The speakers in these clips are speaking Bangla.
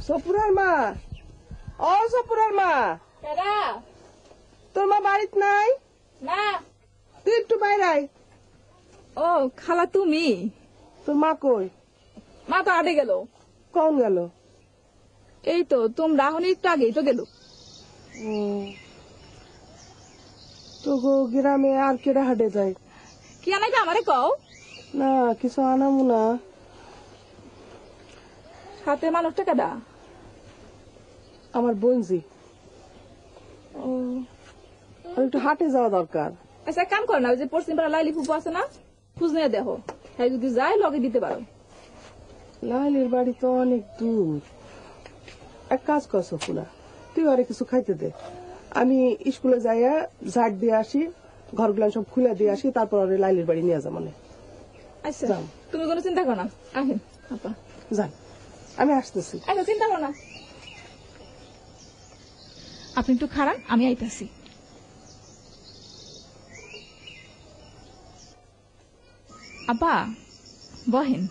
সপুরার মা, ও সপুরার মা, তোর মা বাড়িত নাই? না। তুই একটু বাইরে আয়। ও খালা তুমি? তোর মা কই? মা তো আড়ে গেল। কখন গেল? এই তো তোমরা এখন একটু আগেই তো গেল। তো গ্রামে আর কেডা হাটে যায়? কি আনাইতে আমারে কও? না কিছু আনামু না। হাতে মানুষটা কেডা? আমার বোনজি। একটু হাটে যাওয়া দরকার। আচ্ছা কাম কর না, ওই যে পশ্চিম পাড়া লাইলি ফুপু আছে না, খুঁজ নিয়ে দেখো, হ্যাঁ যদি যায় লগে দিতে পারো। লাইলির বাড়ি তো অনেক দূর। এক কাজ কর সফুনা, তুই আরে কিছু খাইতে দে, আমি স্কুলে যাইয়া ঝাড় দিয়ে আসি, ঘরগুলো সব খুলে দিয়ে আসি, তারপর আরে লাইলির বাড়ি নিয়ে যাবো। আচ্ছা তুমি কোনো চিন্তা করো না, আসেন আপা। যান, আমি আসতেছি। আচ্ছা চিন্তা করো না, আপনি একটু খারাপ, আমি আইতাছি। আপা বহেন।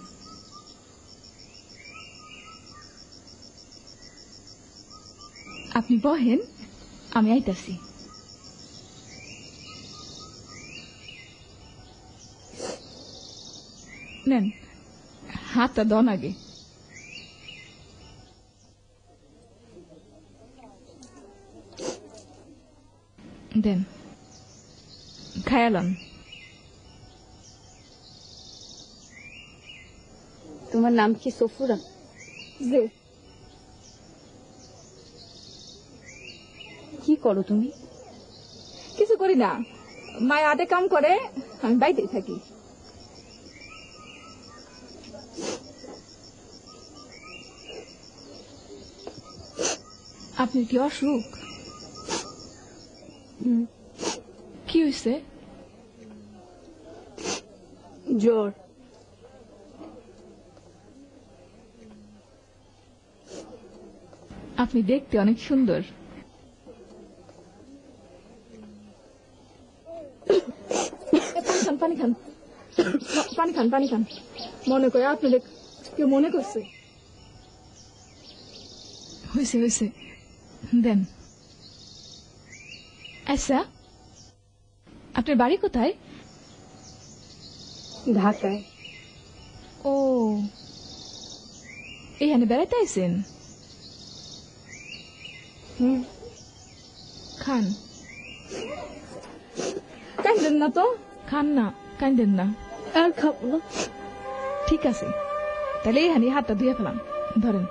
আপনি বহেন, আমি আইতাছি। নেন হাতটা দন আগে। দেন খায়ালাম। তোমার নাম কি সফুরা? যে কি করো তুমি? কিছু করি না, মায়ের হাতে কাম করে, আমি বাইরেই থাকি। আপনার কি অসুখ? কি হয়েছে? জ্বর। আপনি দেখতে অনেক সুন্দর। পানি খান, পানি খান, পানি খান। মনে করে আপনাদের কেউ মনে করছে। হয়েছে হয়েছে, দেন। আচ্ছা আপনার বাড়ি কোথায়? ঢাকায়। ও এইখানে বেড়াইতে আইছেন? খান, কান্দেন না তো, খান না, কান্দেন না। আর খাবো না। ঠিক আছে তাহলে এইখানে হাতটা ধুয়ে ফেলাম, ধরেন।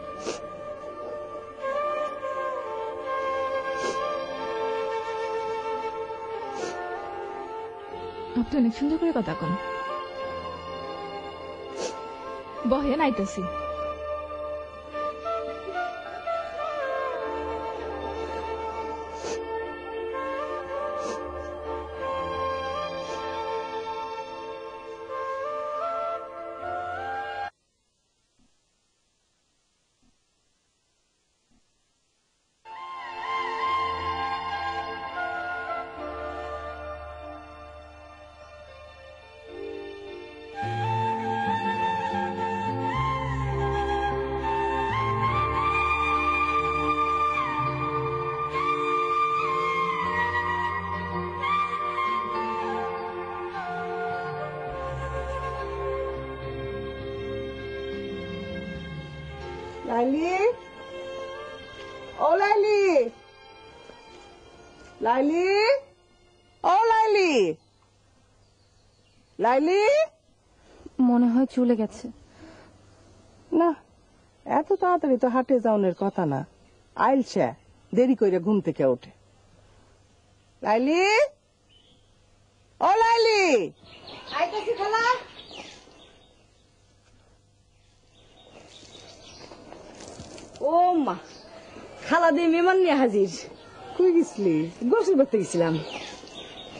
আপনি অনেক সুন্দর করে কথা কন। বহেন, আইতাছি। লাইলি, ও লাইলি, লাইলি, ও লাইলি, লাইলি। মনে হয় চলে গেছে। না এত তাড়াতাড়ি তো হাটে যাওয়ার কথা না, আইলছে দেরি করে ঘুম থেকে ওঠে। লাইলি, ও লাইলি, আইতাছি খালা। ও মা, খালা দিয়ে মেহমান নিয়ে হাজির। কই গেছিলি? গোসল করতে গেছিলাম।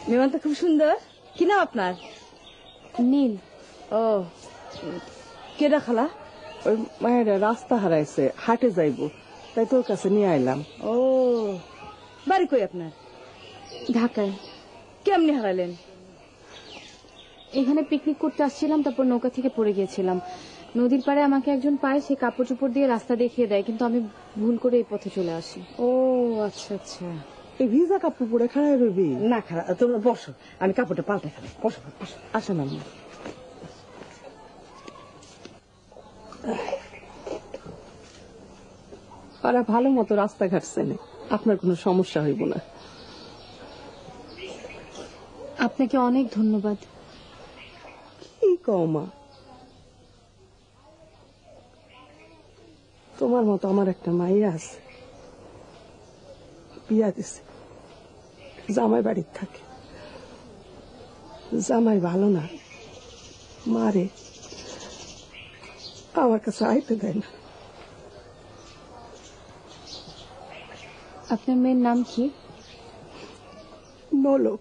মেহমানটা খুব সুন্দর। কি নাম আপনার? নীল। ও কেডা খালা? ওই মায়ের রাস্তা হারাইছে, হাটে যাইবো, তাই তোর কাছে নিয়ে আইলাম। ও বাড়ি কই আপনার? ঢাকায়। কেমনে হারাইলেন? এখানে পিকনিক করতে আসছিলাম, তারপর নৌকা থেকে পড়ে গিয়েছিলাম। নদীর পাড়ে আমাকে একজন পায়, সে কাপড় চোপড় দিয়ে রাস্তা দেখিয়ে দেয়, কিন্তু আমি ভুল করে এই পথে চলে আসি। ও আচ্ছা আচ্ছা। এই ভিজা কাপড় পরে খাড়াই রইবি? না খারাপ, তোমরা বসো, আমি কাপড়টা পাল্টে ফেলি। বসো বসো। আসেন আম্মা। ওরা ভালো মতো রাস্তাঘাট চেনে, আপনার কোনো সমস্যা হইব না। আপনাকে অনেক ধন্যবাদ। কি কও মা, তোমার মতো আমার একটা মাইয়া আছে, বিয়া দিছে, জামাই বাড়ির থাকে। জামাই ভালো না, মারে, আমার কাছে আইতে দেয় না। আপনার মেয়ের নাম কি? নলক,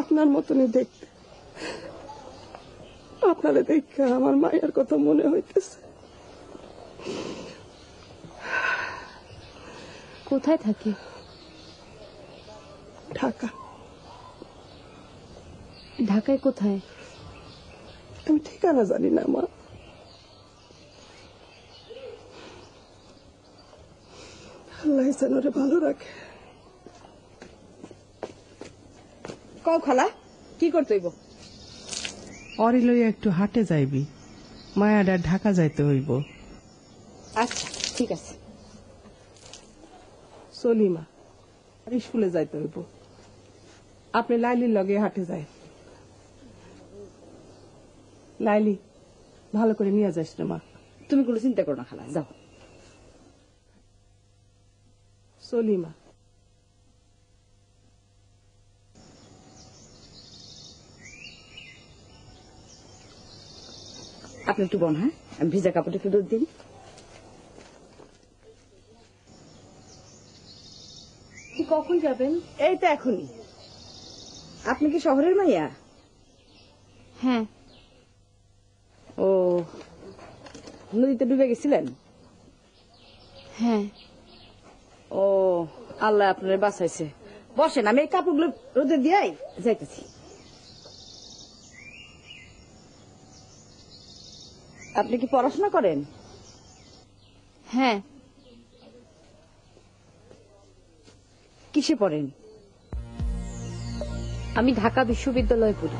আপনার মতনই দেখতে। আপনারা দেখে আমার মায়ের কথা মনে হইতেছে। কোথায় থাকে? ঢাকা। ঢাকায় কোথায়? আমি ঠিকানা জানি না মা। আল্লাহ যেন ওরে ভালো রাখে। কও খালা, কি করতে হইব? অরি লইয়া একটু হাটে যাইবি, মায়াডা ঢাকা যাইতে হইব। আচ্ছা ঠিক আছে। চলি মা, আর স্কুলে যাইতে হইব। আপনি লাইলির লগে হাটে যায়। লাইলি, ভালো করে নিয়ে যাস রে মা। তুমি কোনো চিন্তা করো না খালা, যাও। চলি মা। আপনি একটু বন, হ্যাঁ, আমি ভিজা কাপড়টা একটু রোদ দিন। কখন যাবেন? এই তো এখনই। আপনি কি শহরের মাইয়া? হ্যাঁ। ও, নদীতে ডুবে গেছিলেন? হ্যাঁ। ও, আল্লাহ আপনার বাঁচাইছে। বসেন, আমি এই কাপড়গুলো রোদে দিয়াই যাইতেছি। আপনি কি পড়াশোনা করেন? হ্যাঁ। কিসে পড়েন? আমি ঢাকা বিশ্ববিদ্যালয়ে পড়ি।